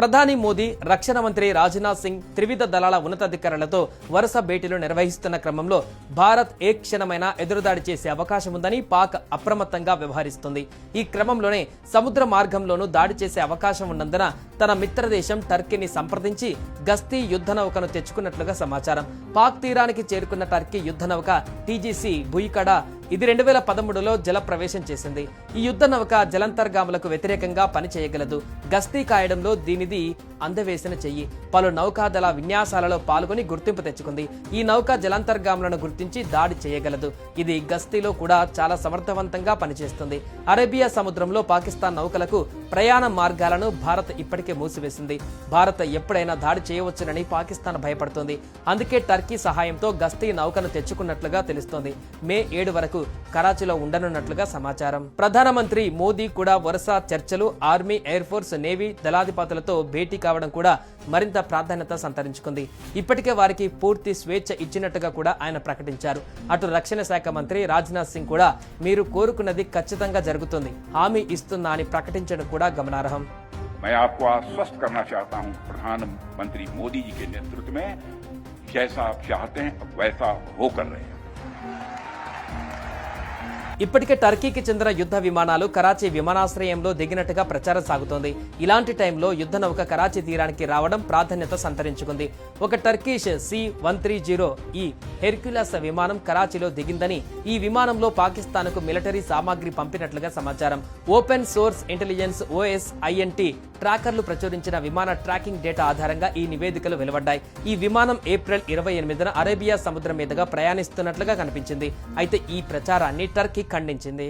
ప్రధాని మోదీ, రక్షణ మంత్రి రాజ్నాథ్ సింగ్ త్రివిధ దళాల ఉన్నతాధికారులతో వరుస భేటీలు నిర్వహిస్తున్న క్రమంలో భారత్ ఏ క్షణమైనా ఎదురుదాడి చేసే అవకాశం ఉందని పాక్ అప్రమత్తంగా వ్యవహరిస్తుంది. ఈ క్రమంలోనే సముద్ర మార్గంలోనూ దాడి చేసే అవకాశం ఉన్నందున తన మిత్రదేశం టర్కీని సంప్రదించి గస్తీ యుద్ధ నౌకను తెచ్చుకున్నట్లుగా సమాచారం. పాక్ తీరానికి చేరుకున్న టర్కీ యుద్ధ నౌక టీజీసీ భుయికడా ఇది 2013లో జల ప్రవేశం చేసింది. ఈ యుద్ధ నౌక జలంతర్గాములకు వ్యతిరేకంగా పనిచేయగలదు. గస్తీ కాయడంలో దీనిది అందవేసిన చెయ్యి. పలు నౌకాదళ విన్యాసాలలో పాల్గొని గుర్తింపు తెచ్చుకుంది. ఈ నౌక జలాంతర్గాములను గుర్తించి దాడి చేయగలదు. ఇది గస్తీలో కూడా చాలా సమర్థవంతంగా పనిచేస్తుంది. అరేబియా సముద్రంలో పాకిస్తాన్ నౌకలకు ప్రయాణ మార్గాలను భారత్ ఇప్పటికే మూసివేసింది. భారత్ ఎప్పుడైనా దాడి చేయవచ్చునని పాకిస్తాన్ భయపడుతోంది. అందుకే టర్కీ సహాయంతో గస్తీ నౌకను తెచ్చుకున్నట్లుగా తెలుస్తోంది. మే 7 వరకు కరాచీలో ఉండనున్నట్లుగా సమాచారం. ప్రధానమంత్రి మోదీ కూడా వరుస చర్చలు, ఆర్మీ, ఎయిర్ ఫోర్స్, నేవీ దళాధిపతులతో భేటీ కావడం కూడా మరింత ప్రాధాన్యత సంతరించుకుంది. ఇప్పటికే వారికి పూర్తి స్వేచ్ఛ ఇచ్చినట్టుగా కూడా ఆయన ప్రకటించారు. అటు రక్షణ శాఖ మంత్రి రాజ్నాథ్ సింగ్ కూడా మీరు కోరుకున్నది ఖచ్చితంగా జరుగుతుంది, హామీ ఇస్తున్నా అని ప్రకటించడం కూడా గమనార్హం. मैं आपको आश्वस्त करना चाहता हूं, प्रधानमंत्री मोदी जी के नेतृत्व में जैसा आप चाहते हैं वैसा होकर रहे हैं. ఇప్పటికే టర్కీకి చెందిన యుద్ధ విమానాలు కరాచీ విమానాశ్రయంలో దిగినట్టుగా ప్రచారం సాగుతోంది. ఇలాంటి టైంలో యుద్ధ నౌక కరాచీ తీరానికి రావడం ప్రాధాన్యత సంతరించుకుంది. ఒక టర్కిష్ C-130 హెర్క్యులస్ విమానం కరాచీలో దిగిందని, ఈ విమానంలో పాకిస్తాన్కు మిలిటరీ సామాగ్రి పంపినట్లుగా సమాచారం. ఓపెన్ సోర్స్ ఇంటెలిజెన్స్ OSINT ట్రాకర్లు ప్రచురించిన విమాన ట్రాకింగ్ డేటా ఆధారంగా ఈ నివేదికలు వెలువడ్డాయి. ఈ విమానం ఏప్రిల్ 28న అరేబియా సముద్రం మీదుగా ప్రయాణిస్తున్నట్లుగా కనిపించింది. అయితే ఈ ప్రచారాన్ని టర్కీ ఖండించింది.